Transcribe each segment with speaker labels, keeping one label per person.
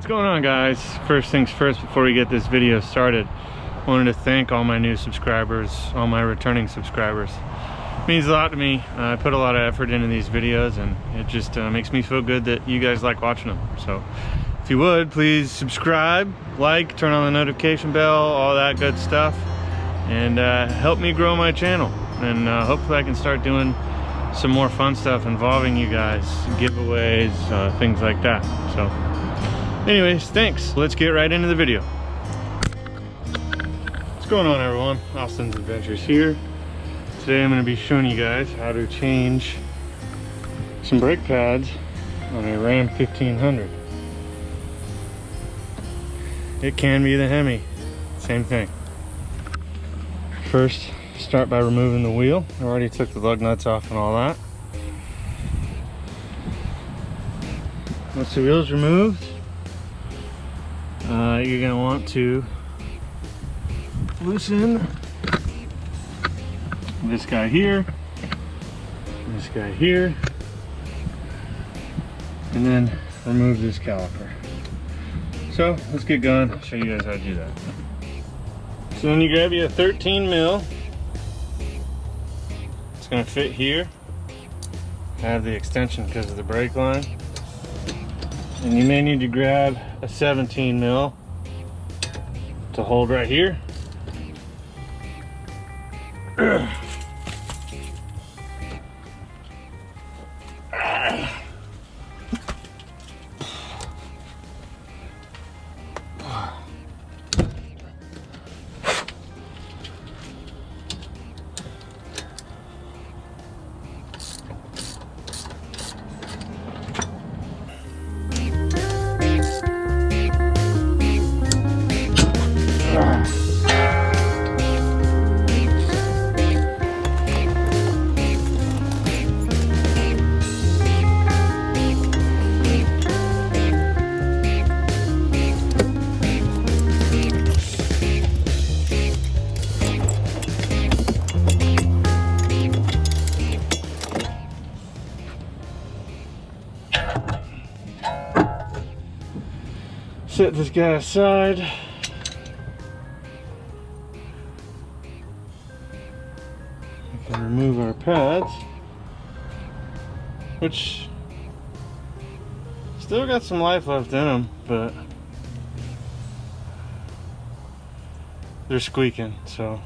Speaker 1: going on, guys? First things first, before we get this video started, I wanted to thank all my new subscribers, all my returning subscribers. It means a lot to me. I put a lot of effort into these videos, and it just makes me feel good that you guys like watching them. So if you would, please subscribe, like, turn on the notification bell, all that good stuff, and help me grow my channel. And hopefully I can start doing some more fun stuff involving you guys, giveaways, things like that. So anyways, thanks. Let's get right into the video. What's going on, everyone? Austin's Adventures here. Today I'm going to be showing you guys how to change some brake pads on a Ram 1500. It can be the Hemi, same thing. First, start by removing the wheel. I already took the lug nuts off and all that. Once the wheel's removed, you're going to want to loosen this guy here, this guy here, and then remove this caliper. So let's get going. I'll show you guys how to do that. So then you grab you a 13 mil. It's going to fit here. I have the extension because of the brake line. And you may need to grab a 17 mil to hold right here. Set this guy aside. We can remove our pads, which still got some life left in them, but they're squeaking, so.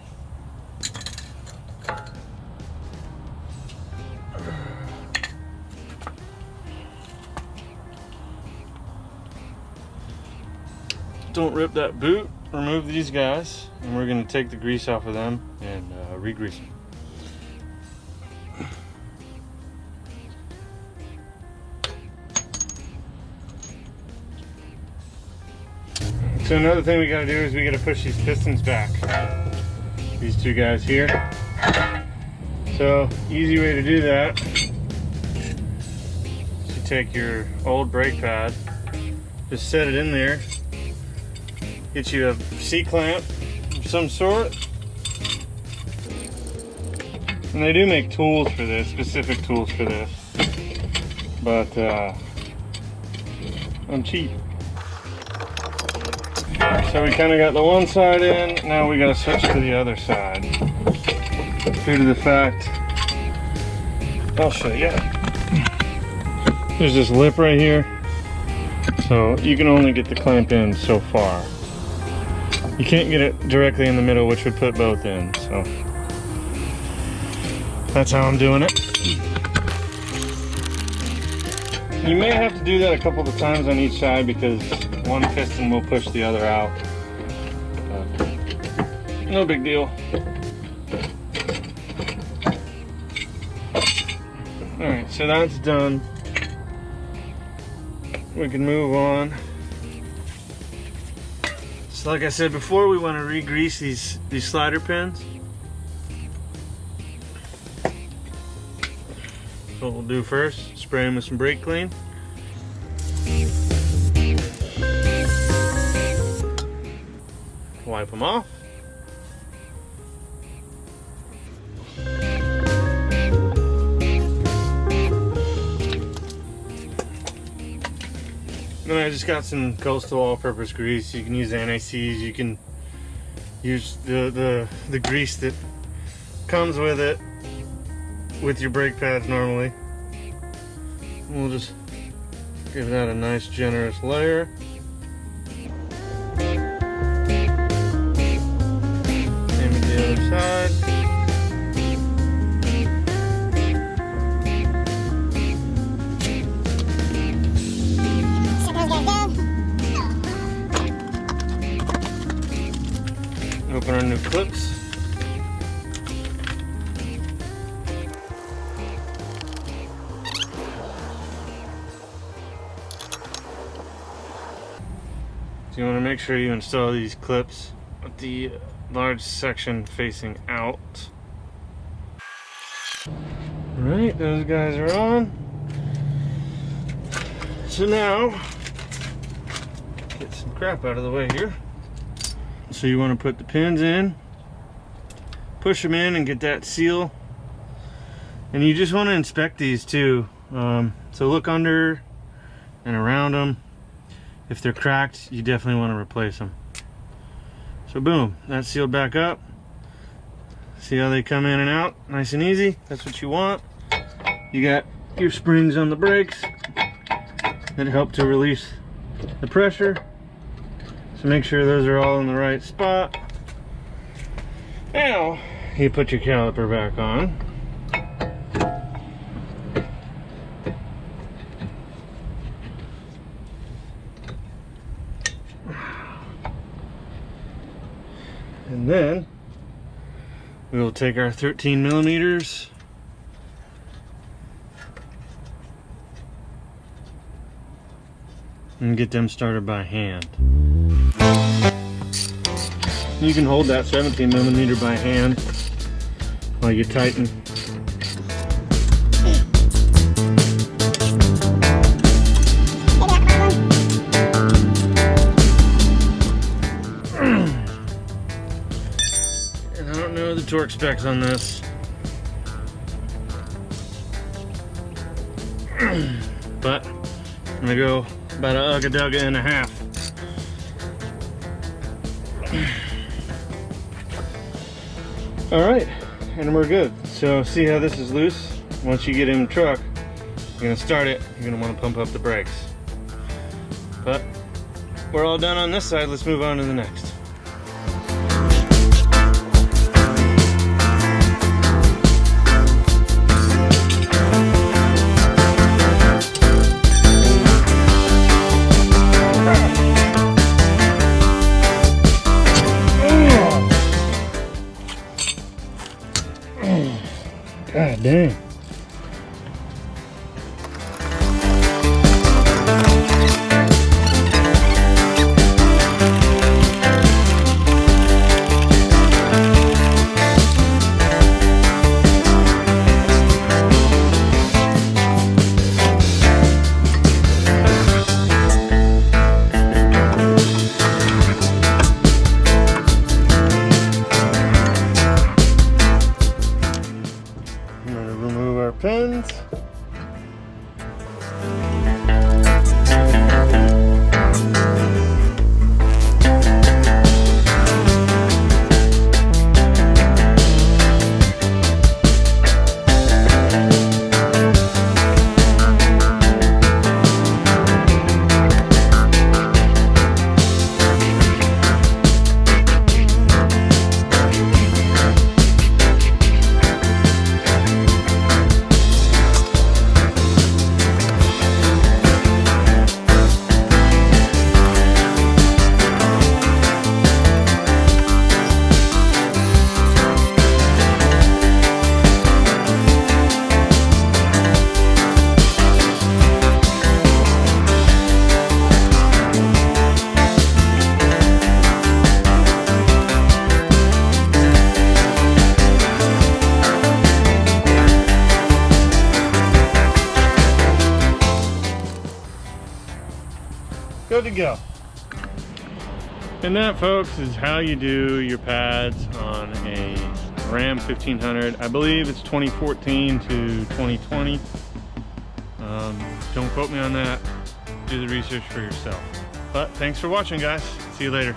Speaker 1: Don't rip that boot. Remove these guys, and we're going to take the grease off of them and re-grease them. So another thing we got to do is we got to push these pistons back. These two guys here. So easy way to do that is you take your old brake pad, just set it in there. Get you a C-clamp of some sort. And they do make tools for this, specific tools for this. But I'm cheap. So we kind of got the one side in, now we got to switch to the other side. Due to the fact, I'll show you. There's this lip right here. So you can only get the clamp in so far. You can't get it directly in the middle, which would put both in, so that's how I'm doing it. You may have to do that a couple of times on each side because one piston will push the other out. No big deal. Alright, so that's done. We can move on. So like I said before, we want to re-grease these slider pins. So what we'll do first, spray them with some brake clean. Wipe them off. Then I just got some Coastal all-purpose grease. You can use anti-seize. You can use the grease that comes with it with your brake pads normally. We'll just give that a nice generous layer. Same with the other side. Open our new clips. So you want to make sure you install these clips with the large section facing out. Alright, those guys are on. So now, get some crap out of the way here. So you want to put the pins in, push them in and get that seal. And you just want to inspect these too. So look under and around them. If they're cracked, you definitely want to replace them. So boom, that's sealed back up. See how they come in and out, nice and easy. That's what you want. You got your springs on the brakes that help to release the pressure. So make sure those are all in the right spot. Now you put your caliper back on. And then we will take our 13 millimeters and get them started by hand. You can hold that 17 millimeter by hand while you tighten. And I don't know the torque specs on this, but I'm gonna go about a ugga-dugga and a half. All right, and we're good. So see how this is loose? Once you get in the truck, you're gonna start it, you're gonna wanna pump up the brakes. But we're all done on this side, let's move on to the next. God dang. Pins. Good to go. And that, folks, is how you do your pads on a Ram 1500. I believe it's 2014 to 2020. Don't quote me on that. do the research for yourself. But thanks for watching, guys. See you later.